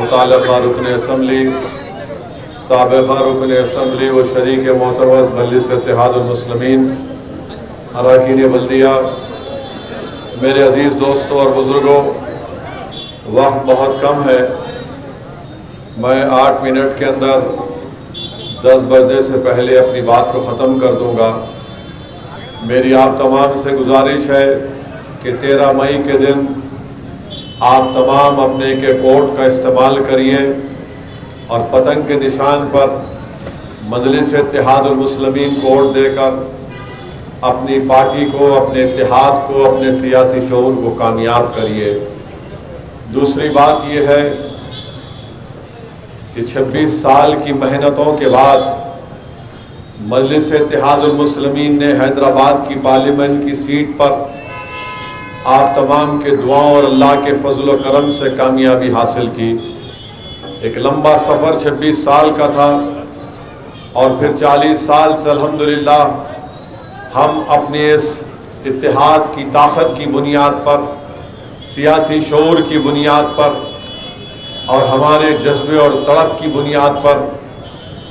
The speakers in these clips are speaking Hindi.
मुताल्लिक़ा रुकन असम्बली, साबिक़ा रुकन असम्बली व शरीक मोतबर मजलिस इत्तेहादुल मुस्लिमीन अरकान बल्दिया, मेरे अज़ीज़ दोस्तों और बुज़ुर्गों, वक्त बहुत कम है। मैं 8 मिनट के अंदर 10 बजने से पहले अपनी बात को ख़त्म कर दूँगा। मेरी आप तमाम से गुजारिश है कि 13 मई के दिन आप तमाम अपने के कोट का इस्तेमाल करिए और पतंग के निशान पर मजलिस इत्तेहादुल मुस्लिमीन कोट देकर अपनी पार्टी को, अपने इत्तेहाद को, अपने सियासी शऊर को कामयाब करिए। दूसरी बात यह है कि 26 साल की मेहनतों के बाद मजलिस इत्तेहादुल मुस्लिमीन ने हैदराबाद की पार्लियामेंट की सीट पर आप तमाम के दुआओं और अल्लाह के फजल व करम से कामयाबी हासिल की। एक लंबा सफ़र 26 साल का था और फिर 40 साल से अल्हम्दुलिल्लाह हम अपने इस इत्तेहाद की ताकत की बुनियाद पर, सियासी शऊर की बुनियाद पर और हमारे जज्बे और तड़प की बुनियाद पर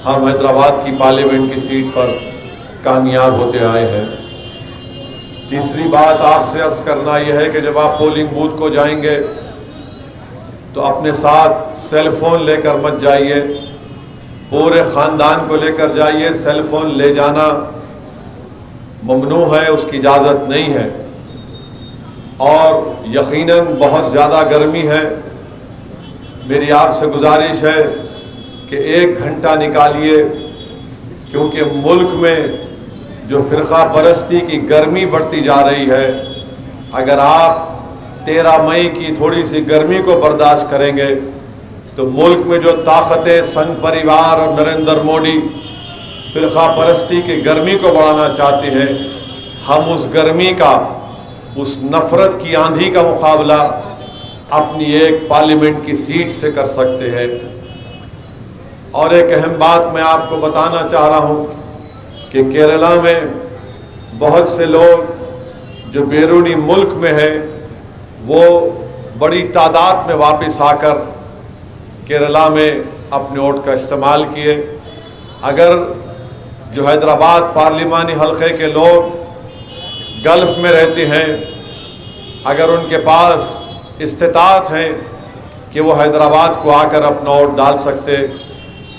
हम हैदराबाद की पार्लियामेंट की सीट पर कामयाब होते आए हैं। तीसरी बात आपसे अर्ज़ करना यह है कि जब आप पोलिंग बूथ को जाएंगे तो अपने साथ सेल फ़ोन लेकर मत जाइए, पूरे ख़ानदान को लेकर जाइए। सेल फ़ोन ले जाना ममनू है, उसकी इजाज़त नहीं है। और यकीनन बहुत ज़्यादा गर्मी है। मेरी आपसे गुजारिश है कि 1 घंटा निकालिए, क्योंकि मुल्क में जो फ़िरक़ा परस्ती की गर्मी बढ़ती जा रही है, अगर आप 13 मई की थोड़ी सी गर्मी को बर्दाश्त करेंगे तो मुल्क में जो ताकतें संघ परिवार और नरेंद्र मोदी फ़िरक़ा परस्ती की गर्मी को बढ़ाना चाहते हैं, हम उस गर्मी का, उस नफ़रत की आंधी का मुकाबला अपनी एक पार्लियामेंट की सीट से कर सकते हैं। और एक अहम बात मैं आपको बताना चाह रहा हूँ कि केरला में बहुत से लोग जो बैरूनी मुल्क में हैं वो बड़ी तादाद में वापस आकर केरला में अपने वोट का इस्तेमाल किए। अगर जो हैदराबाद पार्लिमानी हल्के के लोग गल्फ़ में रहते हैं, अगर उनके पास इस्तिताअत है कि वो हैदराबाद को आकर अपना वोट डाल सकते,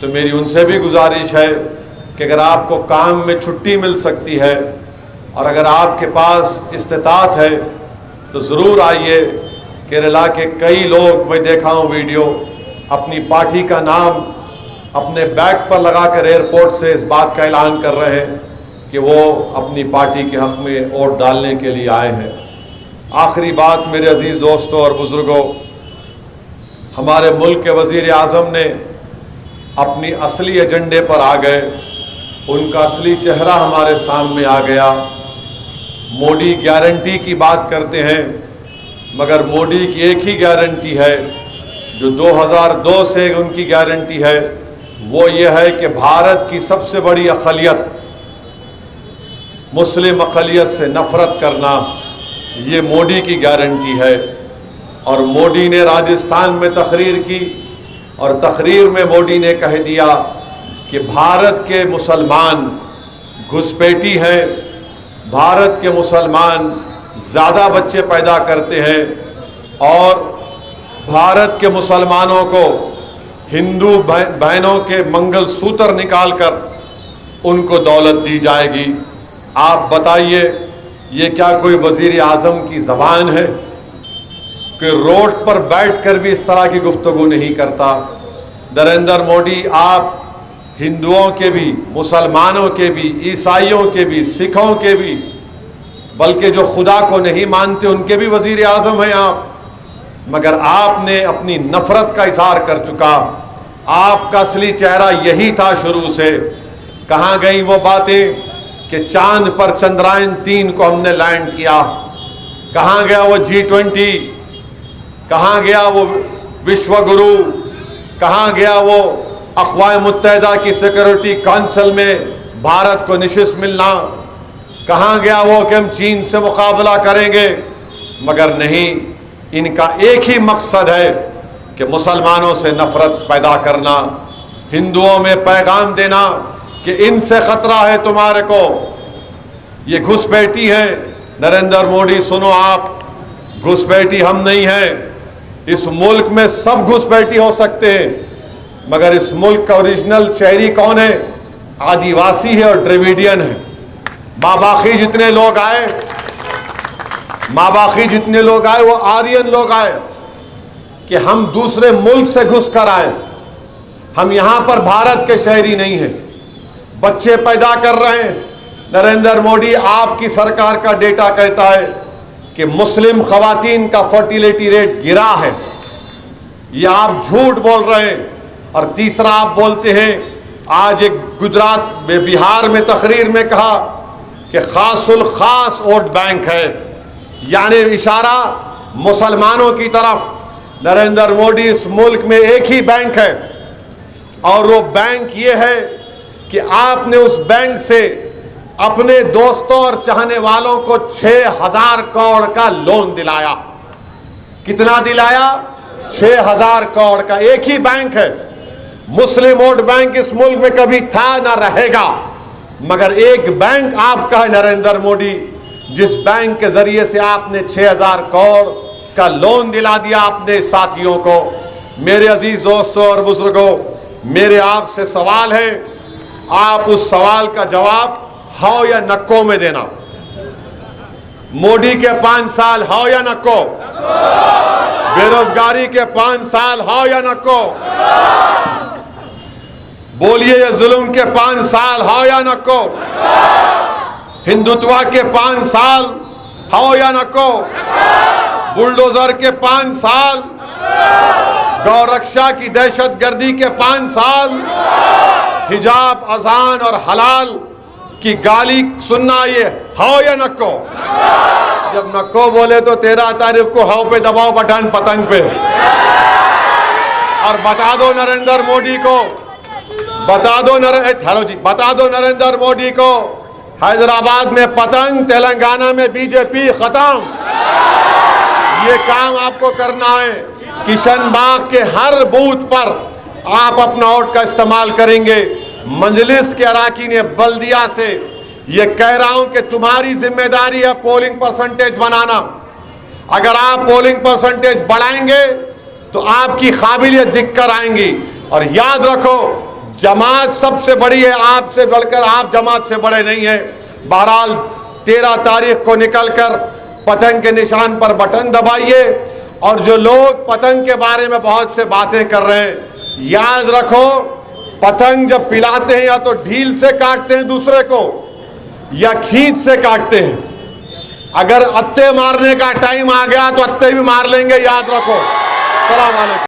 तो मेरी उनसे भी गुजारिश है कि अगर आपको काम में छुट्टी मिल सकती है और अगर आपके पास इस्तिताअत है तो ज़रूर आइए। केरला के कई लोग, मैं देखा हूँ वीडियो, अपनी पार्टी का नाम अपने बैग पर लगाकर एयरपोर्ट से इस बात का ऐलान कर रहे हैं कि वो अपनी पार्टी के हक़ में वोट डालने के लिए आए हैं। आखिरी बात मेरे अज़ीज़ दोस्तों और बुज़ुर्गों, हमारे मुल्क के वज़ीर आज़म ने अपनी असली एजेंडे पर आ गए, उनका असली चेहरा हमारे सामने आ गया। मोदी गारंटी की बात करते हैं, मगर मोदी की एक ही गारंटी है जो 2002 से उनकी गारंटी है, वो ये है कि भारत की सबसे बड़ी अक़लियत, मुस्लिम अक़लियत से नफ़रत करना, ये मोदी की गारंटी है। और मोदी ने राजस्थान में तकरीर की और तकरीर में मोदी ने कह दिया कि भारत के मुसलमान घुसपैठी हैं, भारत के मुसलमान ज़्यादा बच्चे पैदा करते हैं और भारत के मुसलमानों को हिंदू बहनों के मंगलसूत्र निकालकर उनको दौलत दी जाएगी। आप बताइए, ये क्या कोई वज़ीर आज़म की ज़बान है कि रोड पर बैठकर भी इस तरह की गुफ्तगू नहीं करता? नरेंद्र मोदी, आप हिंदुओं के भी, मुसलमानों के भी, ईसाइयों के भी, सिखों के भी, बल्कि जो खुदा को नहीं मानते उनके भी वज़ीर आज़म हैं आप, मगर आपने अपनी नफ़रत का इज़हार कर चुका। आपका असली चेहरा यही था शुरू से। कहाँ गई वो बातें कि चांद पर चंद्रयान 3 को हमने लैंड किया? कहाँ गया वो G20? कहाँ गया वो विश्व गुरु? कहाँ गया वो अक़वाम मुत्तहिदा की सिक्योरिटी काउंसिल में भारत को निशिस्त मिलना? कहाँ गया वो कि हम चीन से मुकाबला करेंगे? मगर नहीं, इनका एक ही मकसद है कि मुसलमानों से नफरत पैदा करना, हिंदुओं में पैगाम देना कि इनसे खतरा है तुम्हारे को, ये घुसपैठी है। नरेंद्र मोदी सुनो, आप घुसपैठी हम नहीं हैं। इस मुल्क में सब घुसपैठी हो सकते हैं, मगर इस मुल्क का ओरिजिनल शहरी कौन है? आदिवासी है और द्रविडियन है। माबाखी जितने लोग आए, माबाखी जितने लोग आए वो आर्यन लोग आए कि हम दूसरे मुल्क से घुस कर आए। हम यहां पर भारत के शहरी नहीं हैं। बच्चे पैदा कर रहे हैं। नरेंद्र मोदी, आपकी सरकार का डेटा कहता है कि मुस्लिम खवातीन का फर्टिलिटी रेट गिरा है। ये आप झूठ बोल रहे हैं। और तीसरा, आप बोलते हैं, आज एक गुजरात में, बिहार में तकरीर में कहा कि खासुल खास वोट बैंक है, यानी इशारा मुसलमानों की तरफ। नरेंद्र मोदी, इस मुल्क में एक ही बैंक है और वो बैंक ये है कि आपने उस बैंक से अपने दोस्तों और चाहने वालों को 6,000 करोड़ का लोन दिलाया। कितना दिलाया? 6,000 करोड़ का। एक ही बैंक है। मुस्लिम वोट बैंक इस मुल्क में कभी था ना रहेगा, मगर एक बैंक आपका है नरेंद्र मोदी, जिस बैंक के जरिए से आपने 6,000 करोड़ का लोन दिला दिया अपने साथियों को। मेरे अजीज दोस्तों और बुजुर्गों, मेरे आपसे सवाल है, आप उस सवाल का जवाब हाँ या नक्को में देना। मोदी के 5 साल हाँ या नक्को? बेरोजगारी के 5 साल हाँ या नक्को? बोलिए, ये जुल्म के 5 साल हाँ या नक्को? हिंदुत्व के 5 साल हाँ या नक्को? बुलडोजर के 5 साल, गौरक्षा की दहशतगर्दी के 5 साल, हिजाब, अजान और हलाल की गाली सुनना, ये हाँ या नक्को? जब नक्को बोले तो 13 तारीख को हाँ पे दबाओ बटन पतंग पे, और बता दो नरेंद्र मोदी को, बता दो नरेंद्र मोदी को, हैदराबाद में पतंग, तेलंगाना में बीजेपी खत्म। ये काम आपको करना है। किशनबाग के हर बूथ पर आप अपना वोट का इस्तेमाल करेंगे। मंजलिस के अराकीन बल्दिया से ये कह रहा हूं कि तुम्हारी जिम्मेदारी है पोलिंग परसेंटेज बनाना। अगर आप पोलिंग परसेंटेज बढ़ाएंगे तो आपकी काबिलियत दिख कर आएंगी। और याद रखो, जमात सबसे बड़ी है, आपसे बढ़कर आप जमात से बड़े नहीं है। बहरहाल 13 तारीख को निकलकर पतंग के निशान पर बटन दबाइए। और जो लोग पतंग के बारे में बहुत से बातें कर रहे हैं, याद रखो, पतंग जब पिलाते हैं या तो ढील से काटते हैं दूसरे को या खींच से काटते हैं। अगर अत्ते मारने का टाइम आ गया तो अत्ते भी मार लेंगे, याद रखो। सलाम अलैकुम।